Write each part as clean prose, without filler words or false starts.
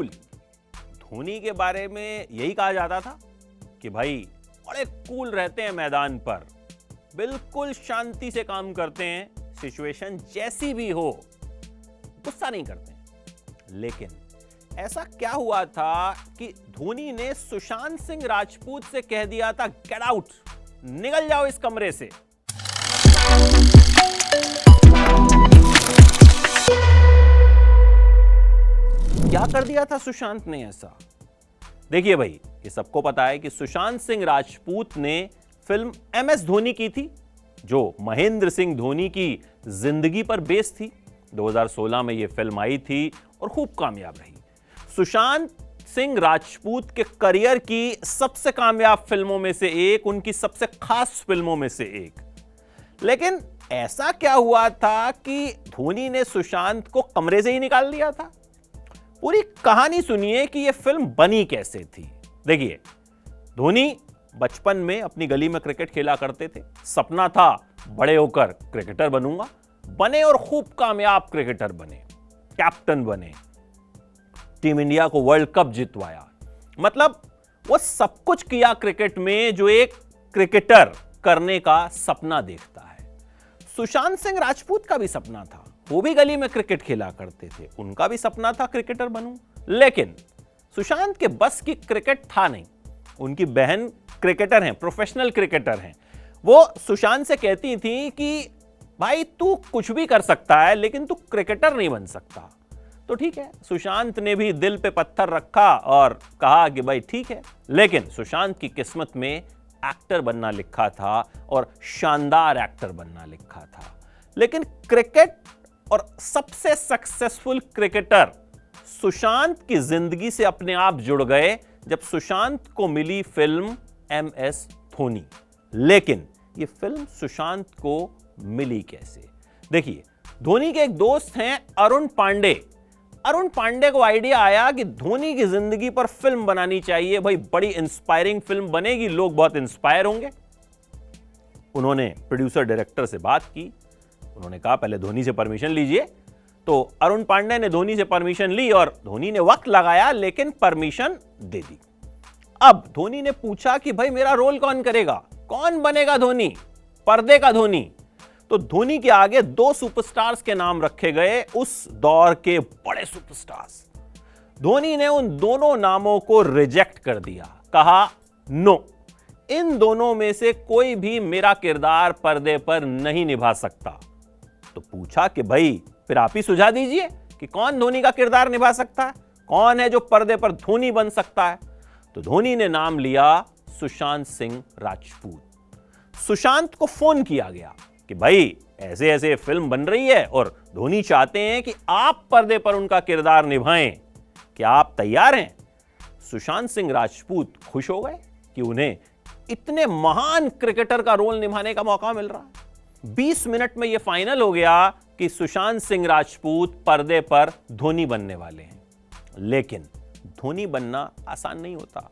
Cool. Dhoni के बारे में यही कहा जाता था कि भाई बड़े कूल रहते हैं मैदान पर, बिल्कुल शांति से काम करते हैं, सिचुएशन जैसी भी हो गुस्सा नहीं करते हैं। लेकिन ऐसा क्या हुआ था कि धोनी ने सुशांत सिंह राजपूत से कह दिया था, गेट आउट, निकल जाओ इस कमरे से। क्या कर दिया था सुशांत ने ऐसा? देखिए भाई, ये सबको पता है कि सुशांत सिंह राजपूत ने फिल्म MS धोनी की थी, जो महेंद्र सिंह धोनी की जिंदगी पर बेस्ड थी। 2016 में यह फिल्म आई थी और खूब कामयाब रही। सुशांत सिंह राजपूत के करियर की सबसे कामयाब फिल्मों में से एक, उनकी सबसे खास फिल्मों में से एक। लेकिन ऐसा क्या हुआ था कि धोनी ने सुशांत को कमरे से ही निकाल दिया था? पूरी कहानी सुनिए कि यह फिल्म बनी कैसे थी। देखिए, धोनी बचपन में अपनी गली में क्रिकेट खेला करते थे। सपना था बड़े होकर क्रिकेटर बनूंगा। बने और खूब कामयाब क्रिकेटर बने, कैप्टन बने, टीम इंडिया को वर्ल्ड कप जितवाया। मतलब वो सब कुछ किया क्रिकेट में जो एक क्रिकेटर करने का सपना देखता है। सुशांत सिंह राजपूत का भी सपना था, वो भी गली में क्रिकेट खेला करते थे, उनका भी सपना था क्रिकेटर बनूं। लेकिन सुशांत के बस की क्रिकेट था नहीं। उनकी बहन क्रिकेटर हैं, प्रोफेशनल क्रिकेटर हैं। वो सुशांत से कहती थी कि भाई तू कुछ भी कर सकता है लेकिन तू क्रिकेटर नहीं बन सकता। तो ठीक है, सुशांत ने भी दिल पे पत्थर रखा और कहा कि भाई ठीक है। लेकिन सुशांत की किस्मत में एक्टर बनना लिखा था और शानदार एक्टर बनना लिखा था। लेकिन क्रिकेट और सबसे सक्सेसफुल क्रिकेटर सुशांत की जिंदगी से अपने आप जुड़ गए जब सुशांत को मिली फिल्म MS धोनी। लेकिन यह फिल्म सुशांत को मिली कैसे? देखिए, धोनी के एक दोस्त हैं अरुण पांडे। अरुण पांडे को आइडिया आया कि धोनी की जिंदगी पर फिल्म बनानी चाहिए, भाई बड़ी इंस्पायरिंग फिल्म बनेगी, लोग बहुत इंस्पायर होंगे। उन्होंने प्रोड्यूसर डायरेक्टर से बात की। उन्होंने कहा पहले धोनी से परमिशन लीजिए। तो अरुण पांडे ने धोनी से परमिशन ली और धोनी ने वक्त लगाया लेकिन परमिशन दे दी। अब धोनी ने पूछा कि भाई मेरा रोल कौन करेगा, कौन बनेगा धोनी, पर्दे का धोनी? तो धोनी के आगे दो सुपरस्टार्स के नाम रखे गए, उस दौर के बड़े सुपरस्टार्स। धोनी ने उन दोनों नामों को रिजेक्ट कर दिया, कहा नो, इन दोनों में से कोई भी मेरा किरदार पर्दे पर नहीं निभा सकता। तो पूछा कि भाई फिर आप ही सुझा दीजिए कि कौन धोनी का किरदार निभा सकता है, कौन है जो पर्दे पर धोनी बन सकता है? तो धोनी ने नाम लिया सुशांत सिंह राजपूत। सुशांत को फोन किया गया कि भाई ऐसे ऐसे फिल्म बन रही है और धोनी चाहते हैं कि आप पर्दे पर उनका किरदार निभाएं, क्या आप तैयार हैं? सुशांत सिंह राजपूत खुश हो गए कि उन्हें इतने महान क्रिकेटर का रोल निभाने का मौका मिल रहा है। 20 मिनट में यह फाइनल हो गया कि सुशांत सिंह राजपूत पर्दे पर धोनी बनने वाले हैं। लेकिन धोनी बनना आसान नहीं होता।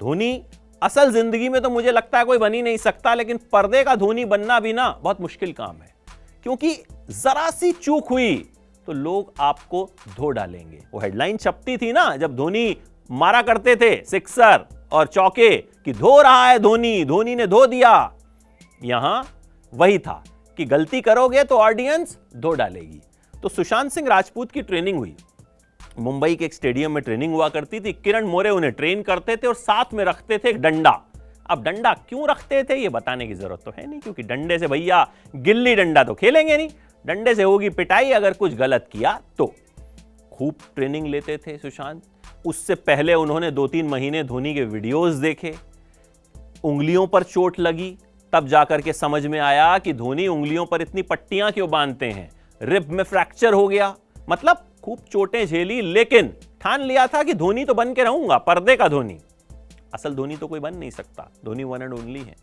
धोनी असल जिंदगी में तो मुझे लगता है कोई बन ही नहीं सकता, लेकिन पर्दे का धोनी बनना भी ना बहुत मुश्किल काम है, क्योंकि जरा सी चूक हुई तो लोग आपको धो डालेंगे। वो हेडलाइन छपती थी ना जब धोनी मारा करते थे सिक्सर और चौके कि धो रहा है धोनी, धोनी ने धो दिया। यहां वही था कि गलती करोगे तो ऑडियंस धो डालेगी। तो सुशांत सिंह राजपूत की ट्रेनिंग हुई। मुंबई के एक स्टेडियम में ट्रेनिंग हुआ करती थी। किरण मोरे उन्हें ट्रेन करते थे और साथ में रखते थे एक डंडा। अब डंडा क्यों रखते थे ये बताने की जरूरत तो है नहीं, क्योंकि डंडे से भैया गिल्ली डंडा तो खेलेंगे नहीं, डंडे से होगी पिटाई अगर कुछ गलत किया तो। खूब ट्रेनिंग लेते थे सुशांत। उससे पहले उन्होंने 2-3 महीने धोनी के वीडियोस देखे। उंगलियों पर चोट लगी, तब जाकर के समझ में आया कि धोनी उंगलियों पर इतनी पट्टियां क्यों बांधते हैं। रिब में फ्रैक्चर हो गया, मतलब खूब चोटें झेली, लेकिन ठान लिया था कि धोनी तो बन के रहूंगा, पर्दे का धोनी। असल धोनी तो कोई बन नहीं सकता, धोनी वन एंड ओनली है।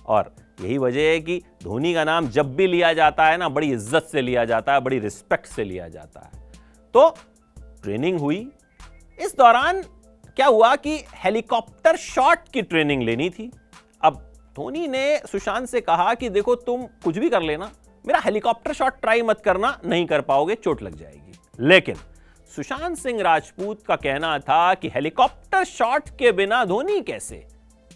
और यही वजह है कि धोनी का नाम जब भी लिया जाता है ना, बड़ी इज्जत से लिया जाता है, बड़ी रिस्पेक्ट से लिया जाता है। तो ट्रेनिंग हुई। इस दौरान क्या हुआ कि हेलीकॉप्टर शॉट की ट्रेनिंग लेनी थी। अब धोनी ने सुशांत से कहा कि देखो तुम कुछ भी कर लेना, मेरा हेलीकॉप्टर शॉट ट्राई मत करना, नहीं कर पाओगे, चोट लग जाएगी। लेकिन सुशांत सिंह राजपूत का कहना था कि हेलीकॉप्टर शॉट के बिना धोनी कैसे।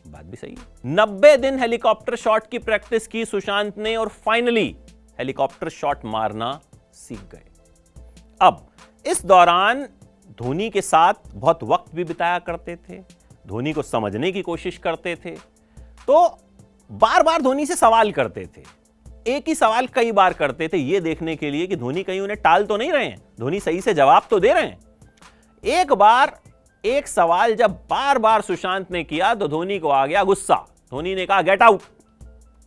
बात भी सही है। 90 दिन हेलीकॉप्टर शॉट की प्रैक्टिस की सुशांत ने और फाइनली हेलीकॉप्टर शॉट मारना सीख गए। अब इस दौरान धोनी के साथ बहुत वक्त भी बिताया करते थे, धोनी को समझने की कोशिश करते थे, तो बार बार धोनी से सवाल करते थे। एक ही सवाल कई बार करते थे, यह देखने के लिए कि धोनी कहीं उन्हें टाल तो नहीं रहे हैं, धोनी सही से जवाब तो दे रहे हैं। एक बार एक सवाल जब बार बार सुशांत ने किया तो धोनी को आ गया गुस्सा। धोनी ने कहा गेट आउट,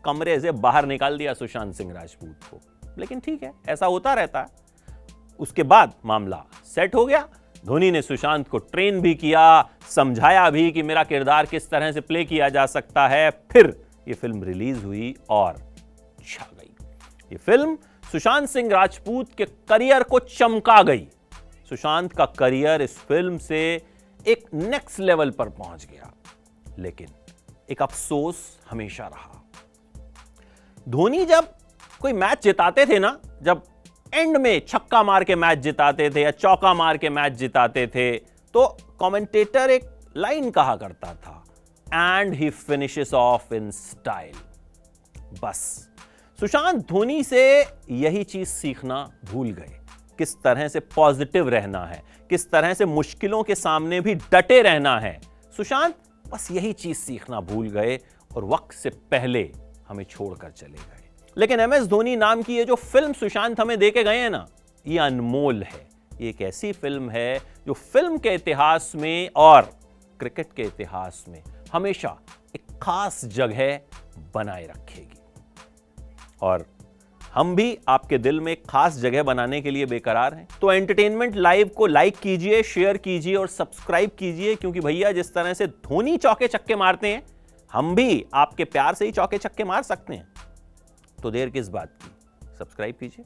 कमरे से बाहर निकाल दिया सुशांत सिंह राजपूत को। लेकिन ठीक है, ऐसा होता रहता है। उसके बाद मामला सेट हो गया। धोनी ने सुशांत को ट्रेन भी किया, समझाया भी कि मेरा किरदार किस तरह से प्ले किया जा सकता है। फिर यह फिल्म रिलीज हुई और छा गई। यह फिल्म सुशांत सिंह राजपूत के करियर को चमका गई। सुशांत का करियर इस फिल्म से एक नेक्स्ट लेवल पर पहुंच गया। लेकिन एक अफसोस हमेशा रहा। धोनी जब कोई मैच जिताते थे ना, जब एंड में छक्का मार के मैच जिताते थे या चौका मार के मैच जिताते थे, तो कमेंटेटर एक लाइन कहा करता था, and he finishes of in style. बस सुशांत धोनी से यही चीज सीखना भूल गए, किस तरह से पॉजिटिव रहना है, किस तरह से मुश्किलों के सामने भी डटे रहना है। सुशांत बस यही चीज सीखना भूल गए और वक्त से पहले हमें छोड़कर चले गए। लेकिन MS धोनी नाम की ये जो फिल्म सुशांत हमें दे के गए हैं ना, ये अनमोल है। ये एक ऐसी फिल्म है जो फिल्म के इतिहास में और क्रिकेट के इतिहास में हमेशा एक खास जगह बनाए रखेगी। और हम भी आपके दिल में एक खास जगह बनाने के लिए बेकरार हैं। तो एंटरटेनमेंट लाइव को लाइक कीजिए, शेयर कीजिए और सब्सक्राइब कीजिए, क्योंकि भैया जिस तरह से धोनी चौके छक्के मारते हैं, हम भी आपके प्यार से ही चौके छक्के मार सकते हैं। तो देर किस बात की, सब्सक्राइब कीजिए।